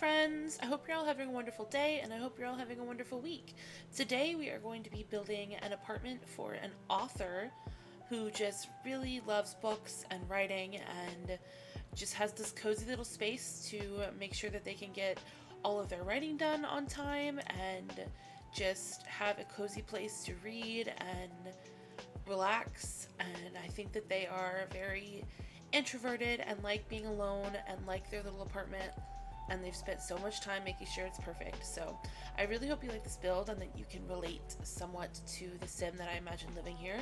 friends! I hope you're all having a wonderful day and I hope you're all having a wonderful week. Today we are going to be building an apartment for an author who just really loves books and writing and just has this cozy little space to make sure that they can get all of their writing done on time and just have a cozy place to read and relax. And I think that they are very introverted and like being alone and like their little apartment, and they've spent so much time making sure it's perfect. So I really hope you like this build and that you can relate somewhat to the sim that I imagine living here.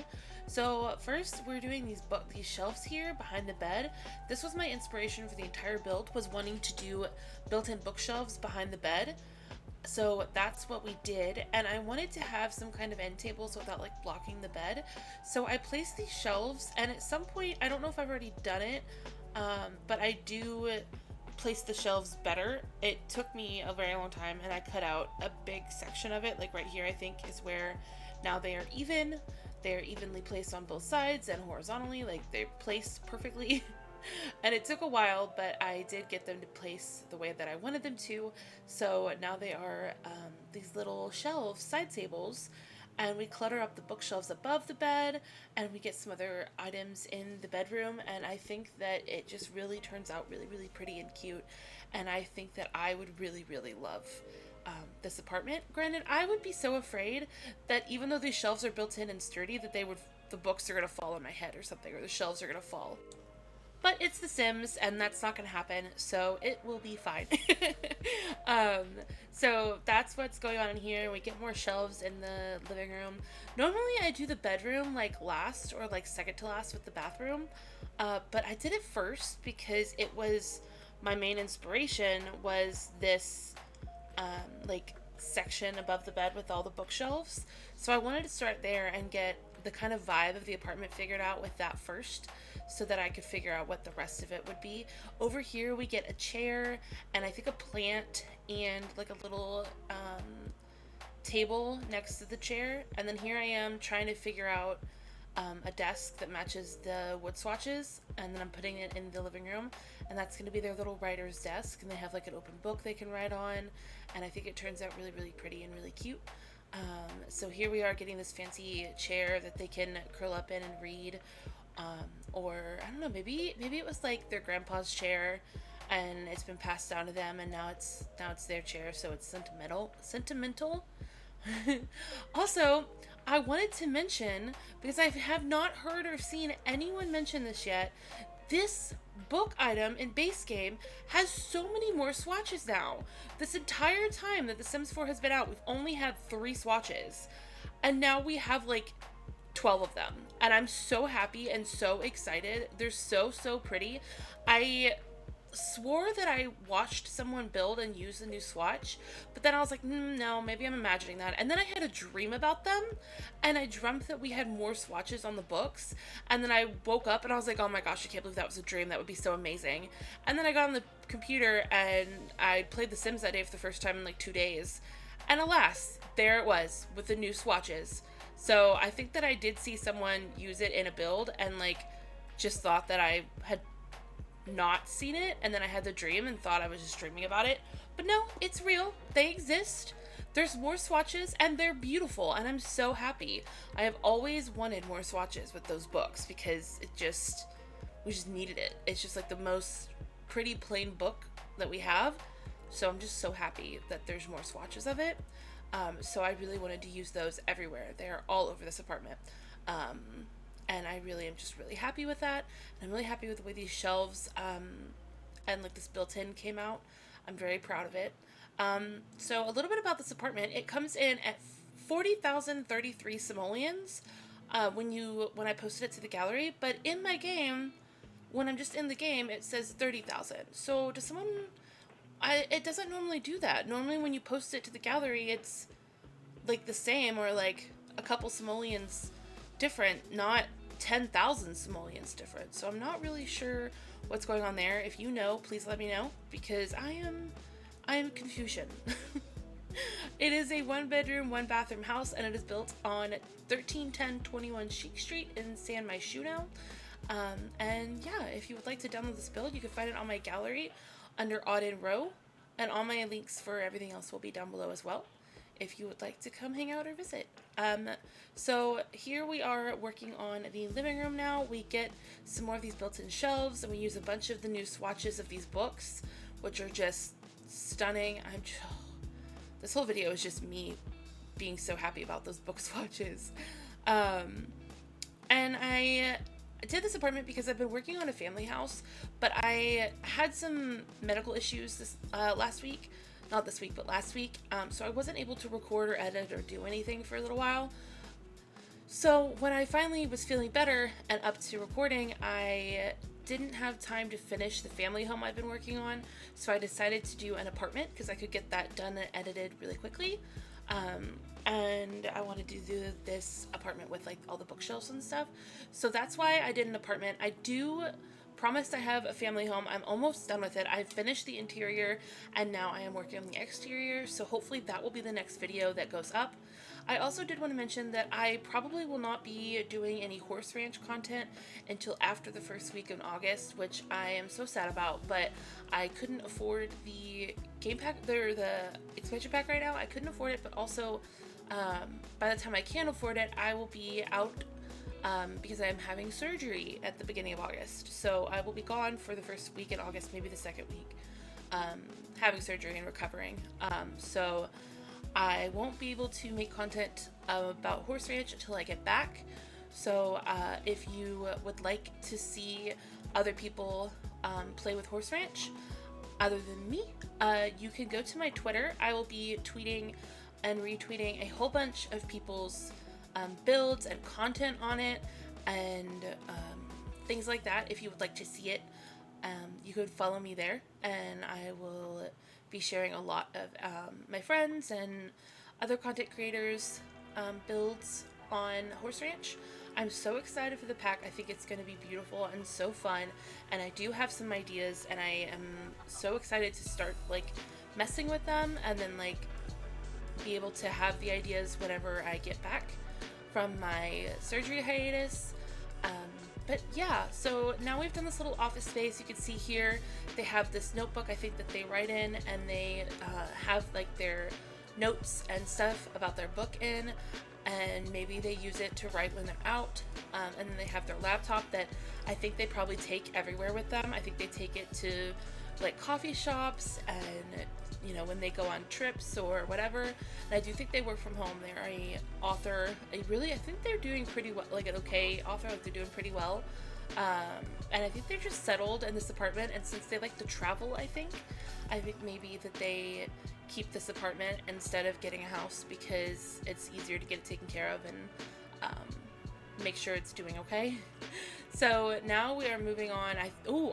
So first we're doing these shelves here behind the bed. This was my inspiration for the entire build, was wanting to do built-in bookshelves behind the bed. So that's what we did, and I wanted to have some kind of end table so without like blocking the bed. So I placed these shelves, and at some point, I don't know if I've already done it, but I do place the shelves better. It took me a very long time, and I cut out a big section of it, like right here I think is where now they are even. They're evenly placed on both sides and horizontally, like they're placed perfectly. And it took a while, but I did get them to place the way that I wanted them to. So now they are these little shelves, side tables, and we clutter up the bookshelves above the bed, and we get some other items in the bedroom, and I think that it just really turns out really, really pretty and cute, and I think that I would really, really love this apartment. Granted, I would be so afraid that even though these shelves are built in and sturdy, that the books are going to fall on my head or something, or the shelves are going to fall. But it's The Sims, and that's not going to happen, so it will be fine. um, so that's what's going on in here. We get more shelves in the living room. Normally I do the bedroom like last or like second to last with the bathroom, but I did it first because it was my main inspiration was this like section above the bed with all the bookshelves. So I wanted to start there and get the kind of vibe of the apartment figured out with that first, so that I could figure out what the rest of it would be. Over here we get a chair and I think a plant and like a little table next to the chair, and then here I am trying to figure out a desk that matches the wood swatches, and then I'm putting it in the living room, and that's going to be their little writer's desk, and they have like an open book they can write on, and I think it turns out really, really pretty and really cute. So here we are getting this fancy chair that they can curl up in and read, or I don't know, maybe it was like their grandpa's chair and it's been passed down to them, and now it's their chair, so it's sentimental. Also, I wanted to mention, because I have not heard or seen anyone mention this yet, this book item in base game has so many more swatches now. This entire time that The Sims 4 has been out, we've only had 3 swatches, and now we have like 12 of them, and I'm so happy and so excited. They're so pretty. I swore that I watched someone build and use the new swatch, but then I was like, no, maybe I'm imagining that. And then I had a dream about them, and I dreamt that we had more swatches on the books, and then I woke up and I was like, oh my gosh, I can't believe that was a dream. That would be so amazing. And then I got on the computer and I played The Sims that day for the first time in like 2 days, and alas, there it was with the new swatches. So I think that I did see someone use it in a build and like just thought that I had not seen it, and then I had the dream and thought I was just dreaming about it. But no, it's real. They exist. There's more swatches and they're beautiful, and I'm so happy. I have always wanted more swatches with those books because we just needed it. It's just like the most pretty plain book that we have. So I'm just so happy that there's more swatches of it. So I really wanted to use those everywhere. They're all over this apartment. And I really am just really happy with that. And I'm really happy with the way these shelves and like this built-in came out. I'm very proud of it. So a little bit about this apartment. It comes in at 40,033 simoleons when I posted it to the gallery. But in my game, when I'm just in the game, it says 30,000. So does someone... it doesn't normally do that. Normally when you post it to the gallery, it's like the same or like a couple simoleons different, not 10,000 simoleons different. So I'm not really sure what's going on there. If you know, please let me know, because I am confusion. It is a 1-bedroom, 1-bathroom house, and it is built on 131021 Chic Street in Myshuno. And yeah, if you would like to download this build, you can find it on my gallery under AudynRo. And all my links for everything else will be down below as well, if you would like to come hang out or visit. So here we are working on the living room now. We get some more of these built-in shelves, and we use a bunch of the new swatches of these books, which are just stunning. This whole video is just me being so happy about those book swatches. And I did this apartment because I've been working on a family house, but I had some medical issues this last week. Not this week, but last week. So I wasn't able to record or edit or do anything for a little while. So when I finally was feeling better and up to recording, I didn't have time to finish the family home I've been working on. So I decided to do an apartment because I could get that done and edited really quickly. And I wanted to do this apartment with like all the bookshelves and stuff. So that's why I did an apartment. I do promise I have a family home. I'm almost done with it. I've finished the interior and now I am working on the exterior. So hopefully that will be the next video that goes up. I also did want to mention that I probably will not be doing any horse ranch content until after the first week in August, which I am so sad about, but I couldn't afford the game pack, the expansion pack right now. I couldn't afford it, but also by the time I can afford it, I will be out because I am having surgery at the beginning of August. So I will be gone for the first week in August, maybe the second week, having surgery and recovering. So I won't be able to make content about horse ranch until I get back. So if you would like to see other people play with horse ranch other than me, you can go to my Twitter. I will be tweeting and retweeting a whole bunch of people's builds and content on it and things like that. If you would like to see it, you could follow me there, and I will be sharing a lot of my friends and other content creators builds on horse ranch. I'm so excited for the pack. I think it's going to be beautiful and so fun, and I do have some ideas, and I am so excited to start like messing with them and then like be able to have the ideas whenever I get back from my surgery hiatus. But yeah, so now we've done this little office space. You can see here they have this notebook I think that they write in, and they have like their notes and stuff about their book in, and maybe they use it to write when they're out. And then they have their laptop that I think they probably take everywhere with them. I think they take it to like coffee shops and, you know, when they go on trips or whatever. And I do think they work from home. They're a author. I think they're doing pretty well, like an okay author, like they're doing pretty well. And I think they're just settled in this apartment, and since they like to travel, I think maybe that they keep this apartment instead of getting a house because it's easier to get it taken care of and make sure it's doing okay. So now we are moving on.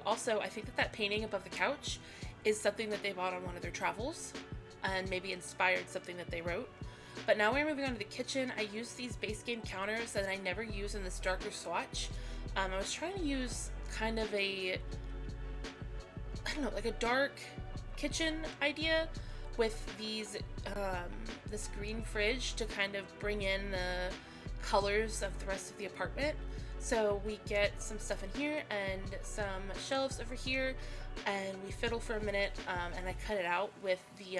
Also, I think that painting above the couch is something that they bought on one of their travels and maybe inspired something that they wrote. But now we're moving on to the kitchen. I use these base game counters that I never use in this darker swatch. I was trying to use kind of a, I don't know, like a dark kitchen idea with these, this green fridge to kind of bring in the colors of the rest of the apartment. So we get some stuff in here and some shelves over here, and we fiddle for a minute, and I cut it out with the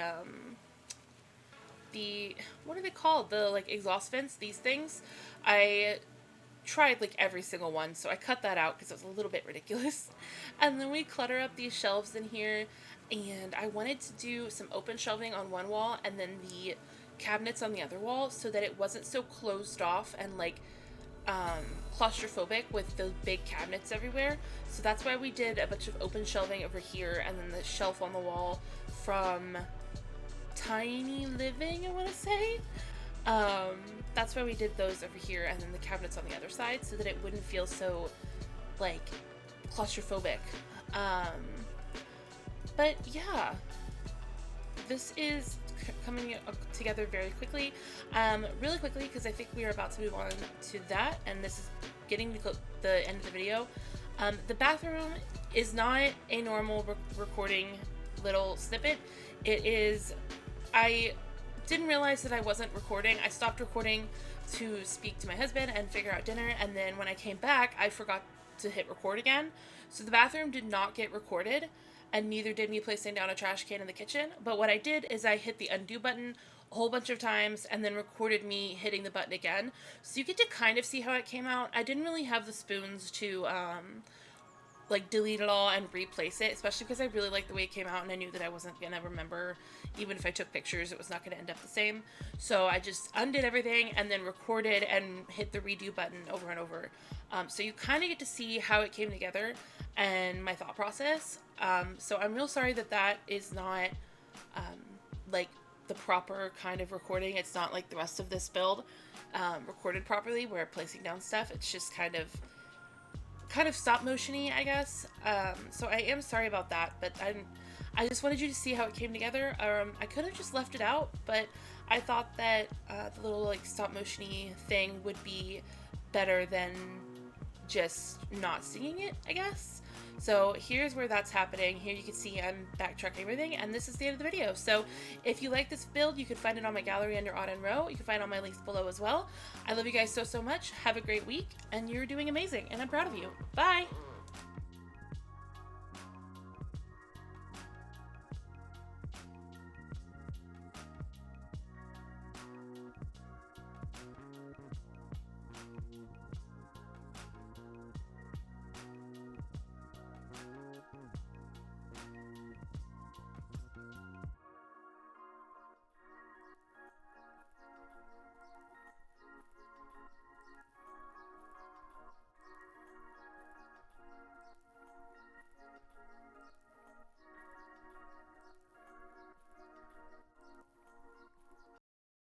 what are they called? The like exhaust vents, these things. I tried like every single one, so I cut that out because it was a little bit ridiculous. And then we clutter up these shelves in here, and I wanted to do some open shelving on one wall and then the cabinets on the other wall so that it wasn't so closed off and like claustrophobic with those big cabinets everywhere. So that's why we did a bunch of open shelving over here, and then the shelf on the wall from Tiny Living, I want to say. That's why we did those over here, and then the cabinets on the other side so that it wouldn't feel so like claustrophobic. But yeah, this is coming together very quickly, really quickly, because I think we are about to move on to that, and this is getting to the end of the video. The bathroom is not a normal recording little snippet. It is, I didn't realize that I wasn't recording. I stopped recording to speak to my husband and figure out dinner, and then when I came back, I forgot to hit record again. So the bathroom did not get recorded, and neither did me placing down a trash can in the kitchen. But what I did is I hit the undo button a whole bunch of times and then recorded me hitting the button again. So you get to kind of see how it came out. I didn't really have the spoons to like delete it all and replace it, especially because I really liked the way it came out and I knew that I wasn't gonna remember, even if I took pictures, it was not gonna end up the same. So I just undid everything and then recorded and hit the redo button over and over. So you kind of get to see how it came together and my thought process. So I'm real sorry that that is not like the proper kind of recording. It's not like the rest of this build recorded properly where placing down stuff, it's just kind of stop motiony, I guess. So I am sorry about that, but I just wanted you to see how it came together. I could have just left it out, but I thought that the little like stop motiony thing would be better than just not singing it, I guess. So here's where that's happening. Here you can see I'm backtracking everything, and this is the end of the video. So if you like this build, you can find it on my gallery under AudynRo. You can find all my links below as well. I love you guys so much. Have a great week, and you're doing amazing, and I'm proud of you. Bye!